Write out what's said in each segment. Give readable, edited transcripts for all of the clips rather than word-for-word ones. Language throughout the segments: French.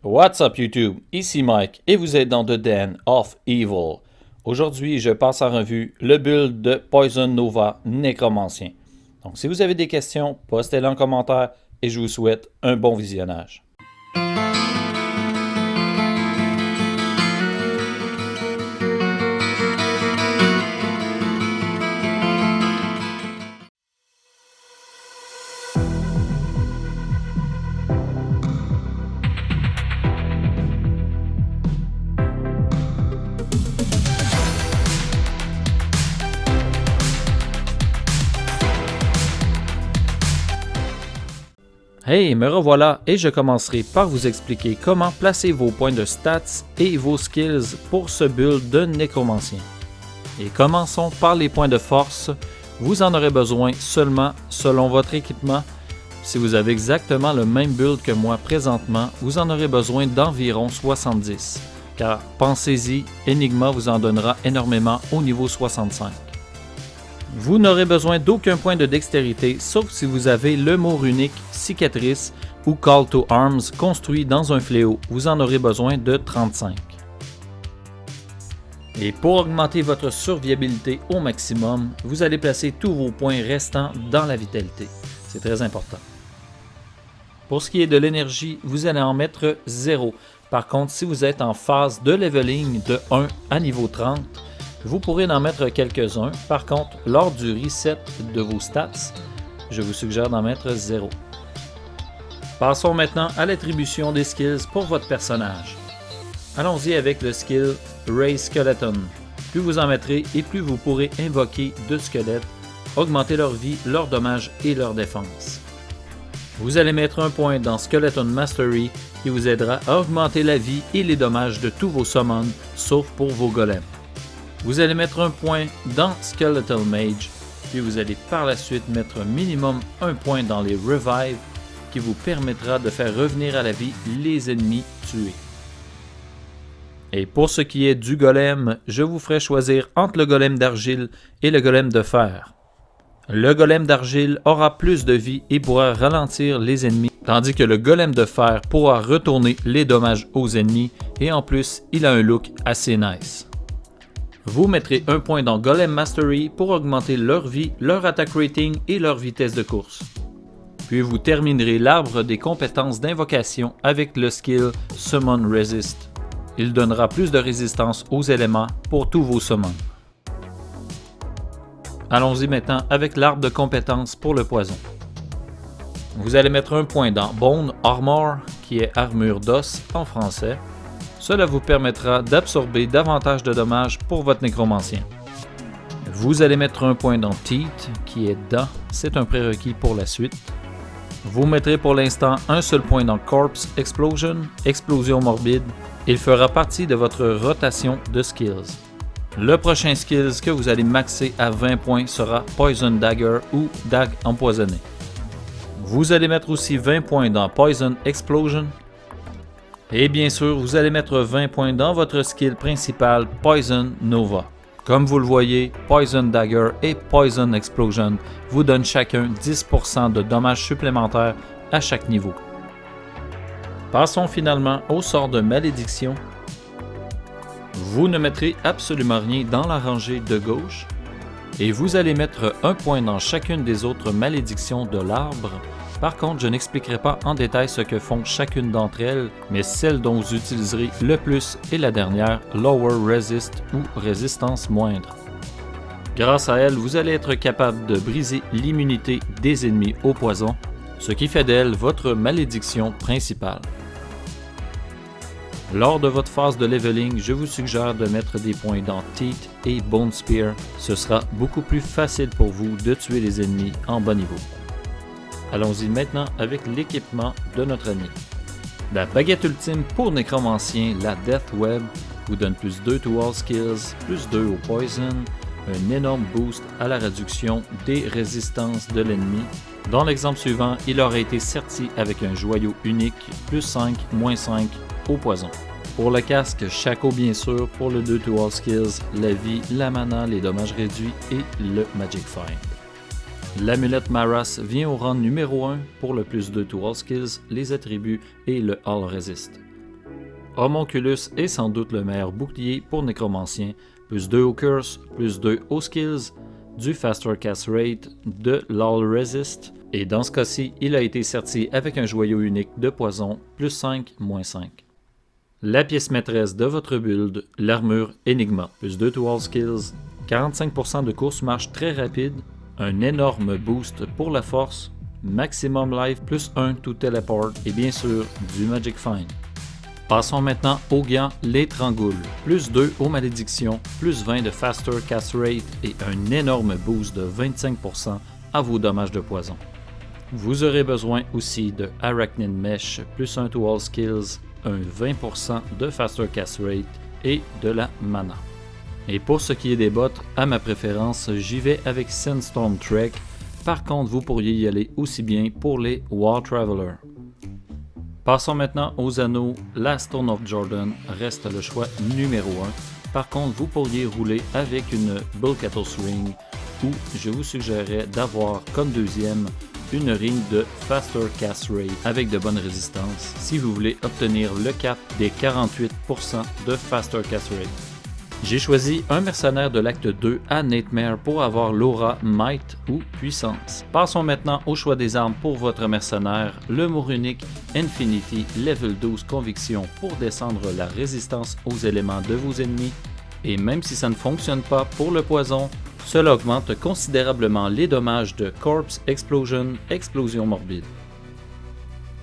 What's up YouTube, ici Mike et vous êtes dans The Den of Evil. Aujourd'hui, je passe en revue le build de Poison Nova Nécromancien. Donc si vous avez des questions, postez-les en commentaire et je vous souhaite un bon visionnage. Hey, me revoilà et je commencerai par vous expliquer comment placer vos points de stats et vos skills pour ce build de Nécromancien. Et commençons par les points de force. Vous en aurez besoin seulement selon votre équipement. Si vous avez exactement le même build que moi présentement, vous en aurez besoin d'environ 70. Car pensez-y, Enigma vous en donnera énormément au niveau 65. Vous n'aurez besoin d'aucun point de dextérité sauf si vous avez le mot runique Cicatrice ou Call to Arms construit dans un fléau. Vous en aurez besoin de 35. Et pour augmenter votre survivabilité au maximum, vous allez placer tous vos points restants dans la vitalité. C'est très important. Pour ce qui est de l'énergie, vous allez en mettre 0. Par contre, si vous êtes en phase de leveling de 1 à niveau 30, vous pourrez en mettre quelques-uns. Par contre, lors du reset de vos stats, je vous suggère d'en mettre 0. Passons maintenant à l'attribution des skills pour votre personnage. Allons-y avec le skill Raise Skeleton. Plus vous en mettrez et plus vous pourrez invoquer de squelettes, augmenter leur vie, leur dommage et leur défense. Vous allez mettre un point dans Skeleton Mastery qui vous aidera à augmenter la vie et les dommages de tous vos summons, sauf pour vos golems. Vous allez mettre un point dans Skeletal Mage, puis vous allez par la suite mettre minimum un point dans les Revive qui vous permettra de faire revenir à la vie les ennemis tués. Et pour ce qui est du golem, je vous ferai choisir entre le golem d'argile et le golem de fer. Le golem d'argile aura plus de vie et pourra ralentir les ennemis, tandis que le golem de fer pourra retourner les dommages aux ennemis et en plus il a un look assez nice. Vous mettrez un point dans Golem Mastery pour augmenter leur vie, leur attack rating et leur vitesse de course. Puis vous terminerez l'arbre des compétences d'invocation avec le skill Summon Resist. Il donnera plus de résistance aux éléments pour tous vos summons. Allons-y maintenant avec l'arbre de compétences pour le poison. Vous allez mettre un point dans Bone Armor, qui est armure d'os en français. Cela vous permettra d'absorber davantage de dommages pour votre nécromancien. Vous allez mettre un point dans Teeth, qui est dents, c'est un prérequis pour la suite. Vous mettrez pour l'instant un seul point dans Corpse Explosion, explosion morbide. Il fera partie de votre rotation de skills. Le prochain skills que vous allez maxer à 20 points sera Poison Dagger ou Dague empoisonnée. Vous allez mettre aussi 20 points dans Poison Explosion. Et bien sûr, vous allez mettre 20 points dans votre skill principal Poison Nova. Comme vous le voyez, Poison Dagger et Poison Explosion vous donnent chacun 10% de dommages supplémentaires à chaque niveau. Passons finalement au sort de malédiction. Vous ne mettrez absolument rien dans la rangée de gauche et vous allez mettre un point dans chacune des autres malédictions de l'arbre. Par contre, je n'expliquerai pas en détail ce que font chacune d'entre elles, mais celle dont vous utiliserez le plus est la dernière, Lower Resist ou Résistance moindre. Grâce à elle, vous allez être capable de briser l'immunité des ennemis au poison, ce qui fait d'elle votre malédiction principale. Lors de votre phase de leveling, je vous suggère de mettre des points dans Teeth et Bone Spear. Ce sera beaucoup plus facile pour vous de tuer les ennemis en bas niveau. Allons-y maintenant avec l'équipement de notre ami. La baguette ultime pour nécromancien, la Death Web, vous donne plus 2 to all skills, plus 2 au poison, un énorme boost à la réduction des résistances de l'ennemi. Dans l'exemple suivant, il aurait été serti avec un joyau unique, plus 5, moins 5 au poison. Pour le casque, Shaco bien sûr, pour le 2 to all skills, la vie, la mana, les dommages réduits et le Magic Find. L'amulette Maras vient au rang numéro 1 pour le plus 2 to all skills, les attributs et le All Resist. Homunculus est sans doute le meilleur bouclier pour Nécromancien, plus 2 au Curse, plus 2 aux Skills, du Faster Cast Rate, de l'All Resist, et dans ce cas-ci, il a été serti avec un joyau unique de poison, plus 5, moins 5. La pièce maîtresse de votre build, l'armure Enigma, plus 2 to all skills, 45% de course-marche très rapide, un énorme boost pour la force, maximum life plus 1 to teleport et bien sûr du Magic Find. Passons maintenant aux gants l'Étrangoule, plus 2 aux malédictions, plus 20 de faster cast rate et un énorme boost de 25% à vos dommages de poison. Vous aurez besoin aussi de Arachnid Mesh, plus 1 to all skills, un 20% de faster cast rate et de la mana. Et pour ce qui est des bottes, à ma préférence, j'y vais avec Sandstorm Trek. Par contre, vous pourriez y aller aussi bien pour les War Traveler. Passons maintenant aux anneaux. La Stone of Jordan reste le choix numéro 1. Par contre, vous pourriez rouler avec une Bulkatos Ring ou je vous suggérerais d'avoir comme deuxième une ring de Faster Cast Rate avec de bonnes résistances si vous voulez obtenir le cap des 48% de Faster Cast Rate. J'ai choisi un mercenaire de l'acte 2 à Nightmare pour avoir l'aura Might ou Puissance. Passons maintenant au choix des armes pour votre mercenaire, le mot unique Infinity Level 12 Conviction pour descendre la résistance aux éléments de vos ennemis. Et même si ça ne fonctionne pas pour le poison, cela augmente considérablement les dommages de Corpse Explosion, Explosion Morbide.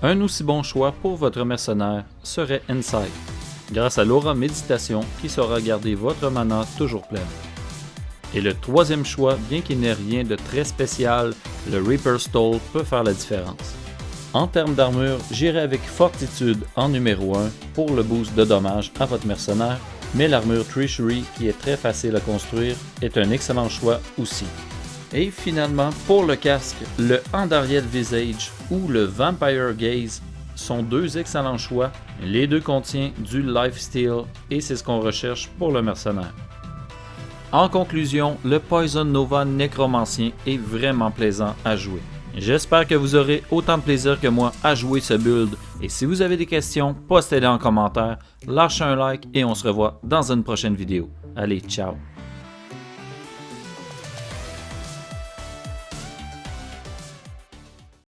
Un aussi bon choix pour votre mercenaire serait Insight, grâce à l'aura Méditation qui saura garder votre mana toujours pleine. Et le troisième choix, bien qu'il n'ait rien de très spécial, le Reaper Stole peut faire la différence. En termes d'armure, j'irai avec Fortitude en numéro 1 pour le boost de dommages à votre mercenaire, mais l'armure Treachery, qui est très facile à construire, est un excellent choix aussi. Et finalement, pour le casque, le Andariel Visage ou le Vampire Gaze sont deux excellents choix. Les deux contiennent du lifesteal et c'est ce qu'on recherche pour le mercenaire. En conclusion, le Poison Nova Nécromancien est vraiment plaisant à jouer. J'espère que vous aurez autant de plaisir que moi à jouer ce build. Et si vous avez des questions, postez-les en commentaire, lâchez un like et on se revoit dans une prochaine vidéo. Allez, ciao!